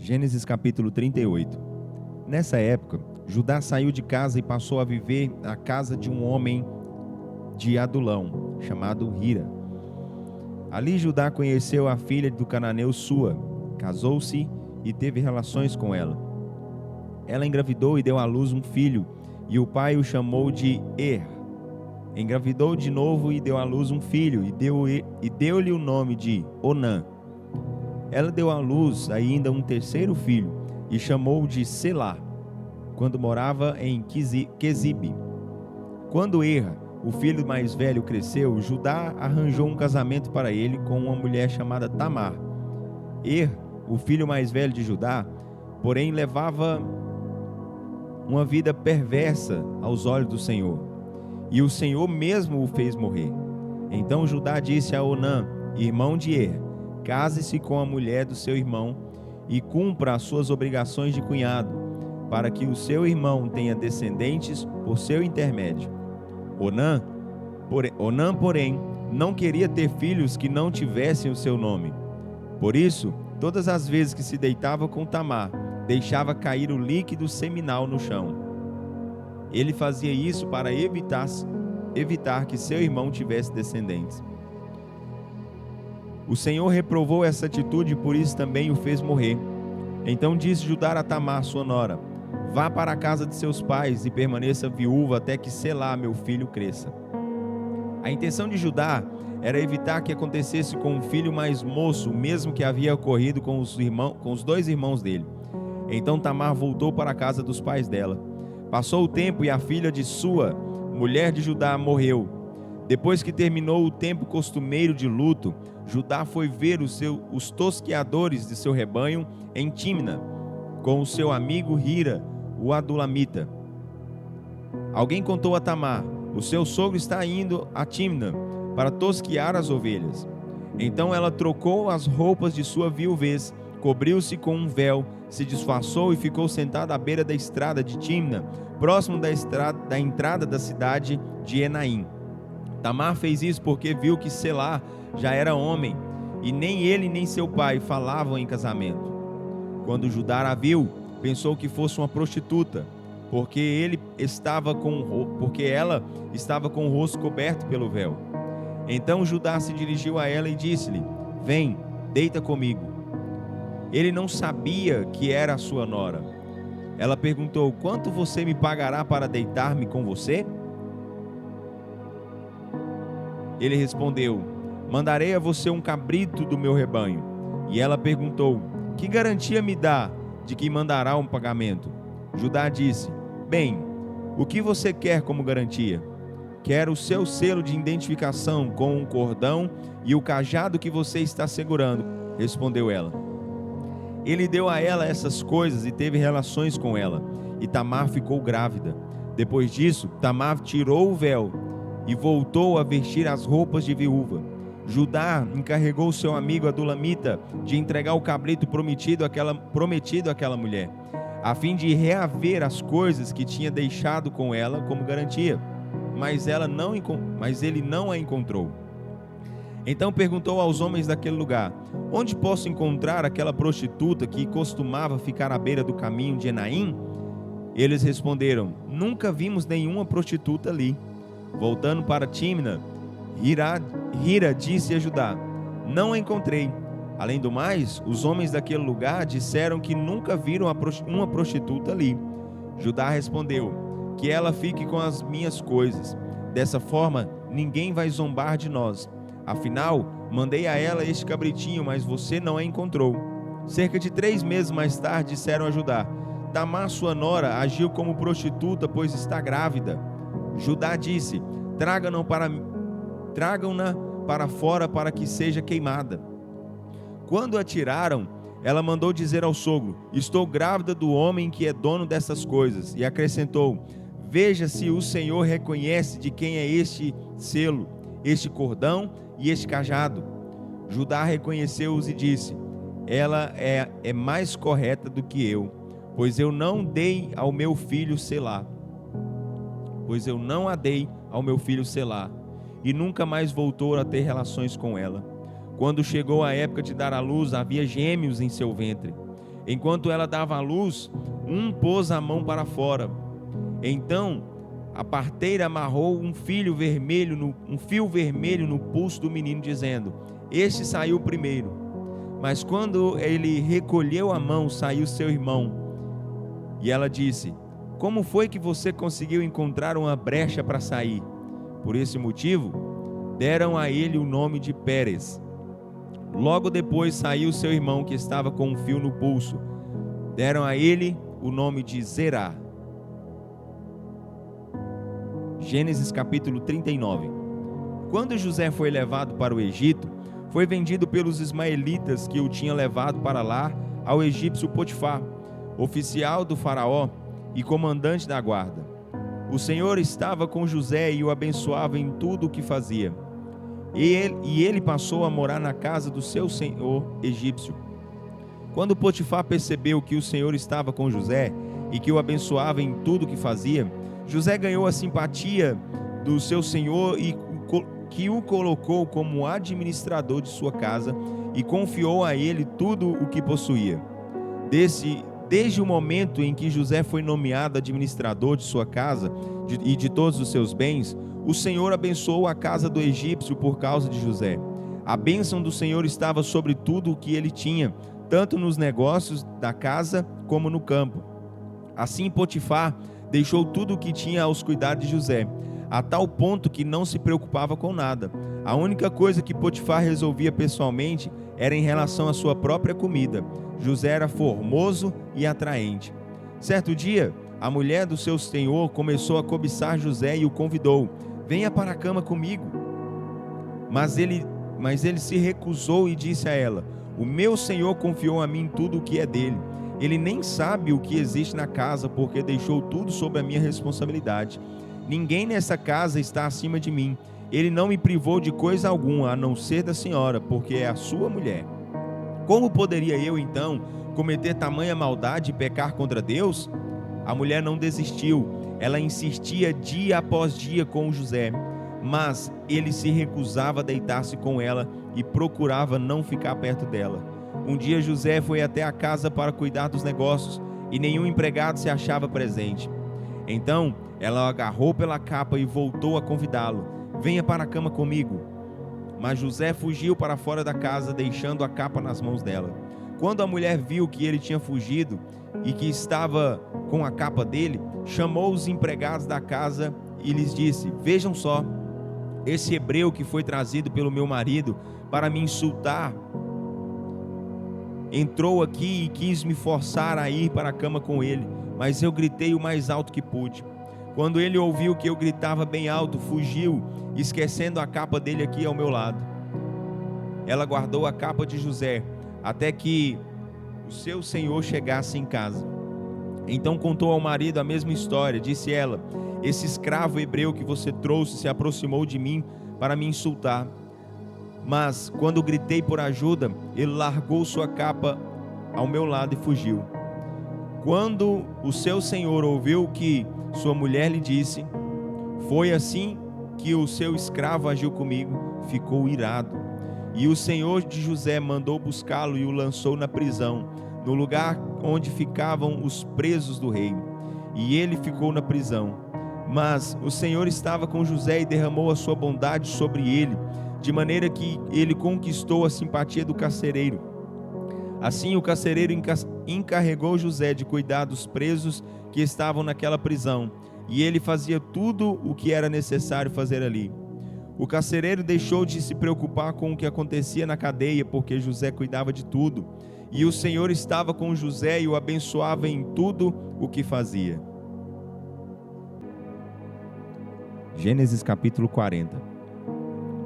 Gênesis capítulo 38. Nessa época, Judá saiu de casa e passou a viver na casa de um homem de Adulão, chamado Hira. Ali Judá conheceu a filha do cananeu Sua, casou-se e teve relações com ela. Ela engravidou e deu à luz um filho, e o pai o chamou de Engravidou de novo e deu à luz um filho, e deu-lhe o nome de Onã. Ela deu à luz ainda um terceiro filho, e chamou-o de Selá, quando morava em Quezibe. Quando o filho mais velho, cresceu, Judá arranjou um casamento para ele com uma mulher chamada Tamar. O filho mais velho de Judá, porém, levava uma vida perversa aos olhos do Senhor, e o Senhor mesmo o fez morrer. Então Judá disse a Onã, irmão de case-se com a mulher do seu irmão e cumpra as suas obrigações de cunhado, para que o seu irmão tenha descendentes por seu intermédio. Onã, porém, não queria ter filhos que não tivessem o seu nome. Por isso, todas as vezes que se deitava com Tamar, deixava cair o líquido seminal no chão. Ele fazia isso para evitar que seu irmão tivesse descendentes. O Senhor reprovou essa atitude e por isso também o fez morrer. Então disse Judá a Tamar, sua nora: vá para a casa de seus pais e permaneça viúva até que Selá, meu filho, cresça. A intenção de Judá era evitar que acontecesse com o filho mais moço o mesmo que havia ocorrido com os dois irmãos dele. Então Tamar voltou para a casa dos pais dela. Passou o tempo e a filha de Sua, mulher de Judá, morreu. Depois que terminou o tempo costumeiro de luto, Judá foi ver os tosqueadores de seu rebanho em Tímna, com o seu amigo Hira, o Adulamita. Alguém contou a Tamar: o seu sogro está indo a Tímna para tosquear as ovelhas. Então ela trocou as roupas de sua viuvez, cobriu-se com um véu, se disfarçou e ficou sentada à beira da estrada de Tímna, próximo da entrada da cidade de Enaim. Tamar fez isso porque viu que Selá já era homem, e nem ele nem seu pai falavam em casamento. Quando Judá a viu, pensou que fosse uma prostituta, porque ela estava com o rosto coberto pelo véu. Então Judá se dirigiu a ela e disse-lhe: vem, deita comigo. Ele não sabia que era a sua nora. Ela perguntou: quanto você me pagará para deitar-me com você? Ele respondeu: mandarei a você um cabrito do meu rebanho. E ela perguntou: que garantia me dá de que mandará um pagamento? Judá disse: bem, o que você quer como garantia? Quero o seu selo de identificação com um cordão e o cajado que você está segurando, respondeu ela. Ele deu a ela essas coisas e teve relações com ela, e Tamar ficou grávida. Depois disso, Tamar tirou o véu e voltou a vestir as roupas de viúva. Judá encarregou seu amigo Adulamita de entregar o cabrito prometido àquela mulher, a fim de reaver as coisas que tinha deixado com ela como garantia. Mas ele não a encontrou. Então perguntou aos homens daquele lugar: onde posso encontrar aquela prostituta que costumava ficar à beira do caminho de Enaim? Eles responderam: nunca vimos nenhuma prostituta ali. Voltando para Tímna, Hira disse a Judá: não a encontrei. Além do mais, os homens daquele lugar disseram que nunca viram uma prostituta ali. Judá respondeu: que ela fique com as minhas coisas. Dessa forma, ninguém vai zombar de nós. Afinal, mandei a ela este cabritinho, mas você não a encontrou. Cerca de 3 meses mais tarde, disseram a Judá: Tamar, sua nora, agiu como prostituta, pois está grávida. Judá disse: tragam-na para fora para que seja queimada. Quando a tiraram, ela mandou dizer ao sogro: estou grávida do homem que é dono dessas coisas. E acrescentou: veja se o Senhor reconhece de quem é este selo, este cordão e este cajado. Judá reconheceu-os e disse: ela é mais correta do que eu, pois eu não a dei ao meu filho Selá. E nunca mais voltou a ter relações com ela. Quando chegou a época de dar à luz, havia gêmeos em seu ventre. Enquanto ela dava à luz, um pôs a mão para fora. Então a parteira amarrou um fio vermelho no pulso do menino, dizendo: este saiu primeiro. Mas quando ele recolheu a mão, saiu seu irmão. E ela disse: como foi que você conseguiu encontrar uma brecha para sair? Por esse motivo, deram a ele o nome de Pérez. Logo depois saiu seu irmão, que estava com um fio no pulso. Deram a ele o nome de Zerá. Gênesis capítulo 39. Quando José foi levado para o Egito, foi vendido pelos ismaelitas que o tinham levado para lá ao egípcio Potifar, oficial do faraó e comandante da guarda. O Senhor estava com José e o abençoava em tudo o que fazia. E ele passou a morar na casa do seu senhor egípcio. Quando Potifar percebeu que o Senhor estava com José e que o abençoava em tudo o que fazia, José ganhou a simpatia do seu senhor e que o colocou como administrador de sua casa e confiou a ele tudo o que possuía. Desde o momento em que José foi nomeado administrador de sua casa e de todos os seus bens, o Senhor abençoou a casa do egípcio por causa de José. A bênção do Senhor estava sobre tudo o que ele tinha, tanto nos negócios da casa como no campo. Assim Potifar deixou tudo o que tinha aos cuidados de José, a tal ponto que não se preocupava com nada. A única coisa que Potifar resolvia pessoalmente era em relação à sua própria comida. José era formoso e atraente. Certo dia, a mulher do seu senhor começou a cobiçar José e o convidou: venha para a cama comigo. Mas ele se recusou e disse a ela: o meu senhor confiou a mim tudo o que é dele. Ele nem sabe o que existe na casa, porque deixou tudo sob a minha responsabilidade. Ninguém nessa casa está acima de mim. Ele não me privou de coisa alguma, a não ser da senhora, porque é a sua mulher. Como poderia eu, então, cometer tamanha maldade e pecar contra Deus? A mulher não desistiu. Ela insistia dia após dia com José, mas ele se recusava a deitar-se com ela e procurava não ficar perto dela. Um dia José foi até a casa para cuidar dos negócios e nenhum empregado se achava presente. Então ela o agarrou pela capa e voltou a convidá-lo: venha para a cama comigo. Mas José fugiu para fora da casa, deixando a capa nas mãos dela. Quando a mulher viu que ele tinha fugido e que estava com a capa dele, chamou os empregados da casa e lhes disse: vejam só, esse hebreu que foi trazido pelo meu marido para me insultar entrou aqui e quis me forçar a ir para a cama com ele, mas eu gritei o mais alto que pude. Quando ele ouviu que eu gritava bem alto, fugiu, esquecendo a capa dele aqui ao meu lado. Ela guardou a capa de José até que o seu senhor chegasse em casa. Então contou ao marido a mesma história. Disse ela: esse escravo hebreu que você trouxe se aproximou de mim para me insultar. Mas quando gritei por ajuda, ele largou sua capa ao meu lado e fugiu. Quando o seu senhor ouviu o que sua mulher lhe disse, foi assim que o seu escravo agiu comigo, ficou irado. E o senhor de José mandou buscá-lo e o lançou na prisão, no lugar onde ficavam os presos do rei. E ele ficou na prisão. Mas o Senhor estava com José e derramou a sua bondade sobre ele, de maneira que ele conquistou a simpatia do carcereiro. Assim o carcereiro encarregou José de cuidar dos presos que estavam naquela prisão, e ele fazia tudo o que era necessário fazer ali. O carcereiro deixou de se preocupar com o que acontecia na cadeia, porque José cuidava de tudo, e o Senhor estava com José e o abençoava em tudo o que fazia. Gênesis capítulo 40.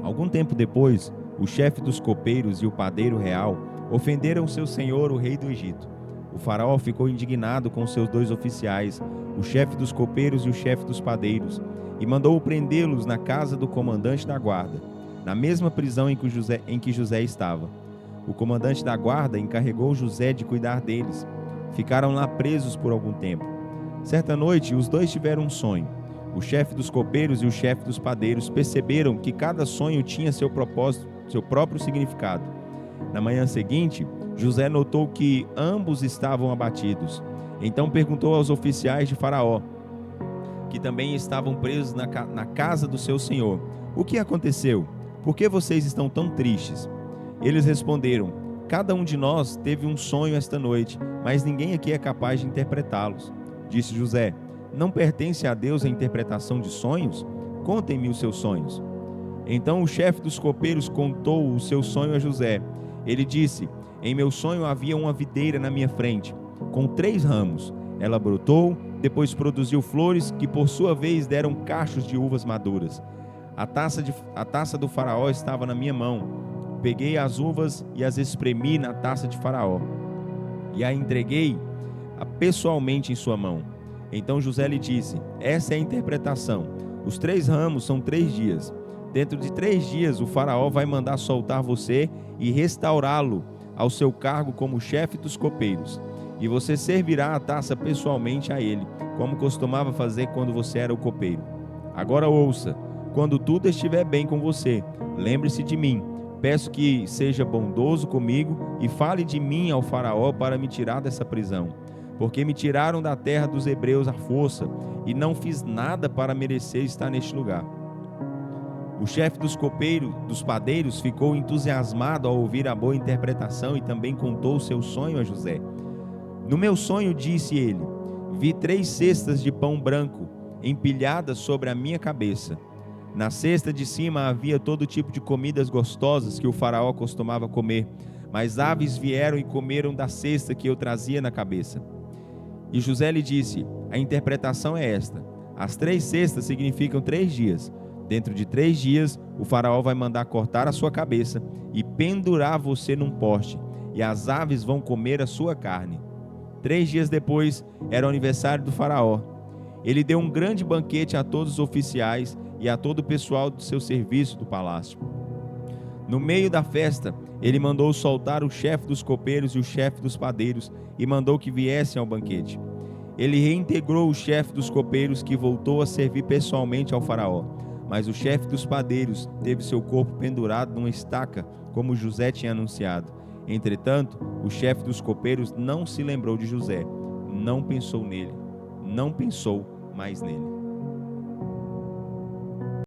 Algum tempo depois, o chefe dos copeiros e o padeiro real ofenderam seu senhor, o rei do Egito. O faraó ficou indignado com seus dois oficiais, o chefe dos copeiros e o chefe dos padeiros, e mandou prendê-los na casa do comandante da guarda, na mesma prisão em que José estava. O comandante da guarda encarregou José de cuidar deles. Ficaram lá presos por algum tempo. Certa noite, os dois tiveram um sonho. O chefe dos copeiros e o chefe dos padeiros perceberam que cada sonho tinha seu propósito, seu próprio significado. Na manhã seguinte, José notou que ambos estavam abatidos. Então perguntou aos oficiais de Faraó, que também estavam presos na casa do seu senhor: o que aconteceu? Por que vocês estão tão tristes? Eles responderam: cada um de nós teve um sonho esta noite, mas ninguém aqui é capaz de interpretá-los. Disse José: não pertence a Deus a interpretação de sonhos? Contem-me os seus sonhos. Então o chefe dos copeiros contou o seu sonho a José. Ele disse: em meu sonho havia uma videira na minha frente, com 3 ramos. Ela brotou, depois produziu flores, que por sua vez deram cachos de uvas maduras. A taça do faraó estava na minha mão. Peguei as uvas e as espremi na taça de Faraó, e a entreguei pessoalmente em sua mão. Então José lhe disse: essa é a interpretação. Os 3 ramos são 3 dias. Dentro de 3 dias o Faraó vai mandar soltar você e restaurá-lo ao seu cargo como chefe dos copeiros. E você servirá a taça pessoalmente a ele, como costumava fazer quando você era o copeiro. Agora ouça: quando tudo estiver bem com você, lembre-se de mim. Peço que seja bondoso comigo e fale de mim ao Faraó para me tirar dessa prisão, porque me tiraram da terra dos hebreus à força e não fiz nada para merecer estar neste lugar. O chefe dos padeiros ficou entusiasmado ao ouvir a boa interpretação e também contou o seu sonho a José. No meu sonho, disse ele, vi 3 cestas de pão branco empilhadas sobre a minha cabeça. Na cesta de cima havia todo tipo de comidas gostosas que o faraó costumava comer, mas aves vieram e comeram da cesta que eu trazia na cabeça. E José lhe disse: a interpretação é esta: as 3 cestas significam 3 dias. Dentro de 3 dias, o faraó vai mandar cortar a sua cabeça e pendurar você num poste, e as aves vão comer a sua carne. 3 dias depois, era o aniversário do faraó. Ele deu um grande banquete a todos os oficiais e a todo o pessoal do seu serviço do palácio. No meio da festa, ele mandou soltar o chefe dos copeiros e o chefe dos padeiros e mandou que viessem ao banquete. Ele reintegrou o chefe dos copeiros, que voltou a servir pessoalmente ao faraó, mas o chefe dos padeiros teve seu corpo pendurado numa estaca, como José tinha anunciado. Entretanto, o chefe dos copeiros não se lembrou de José, não pensou mais nele.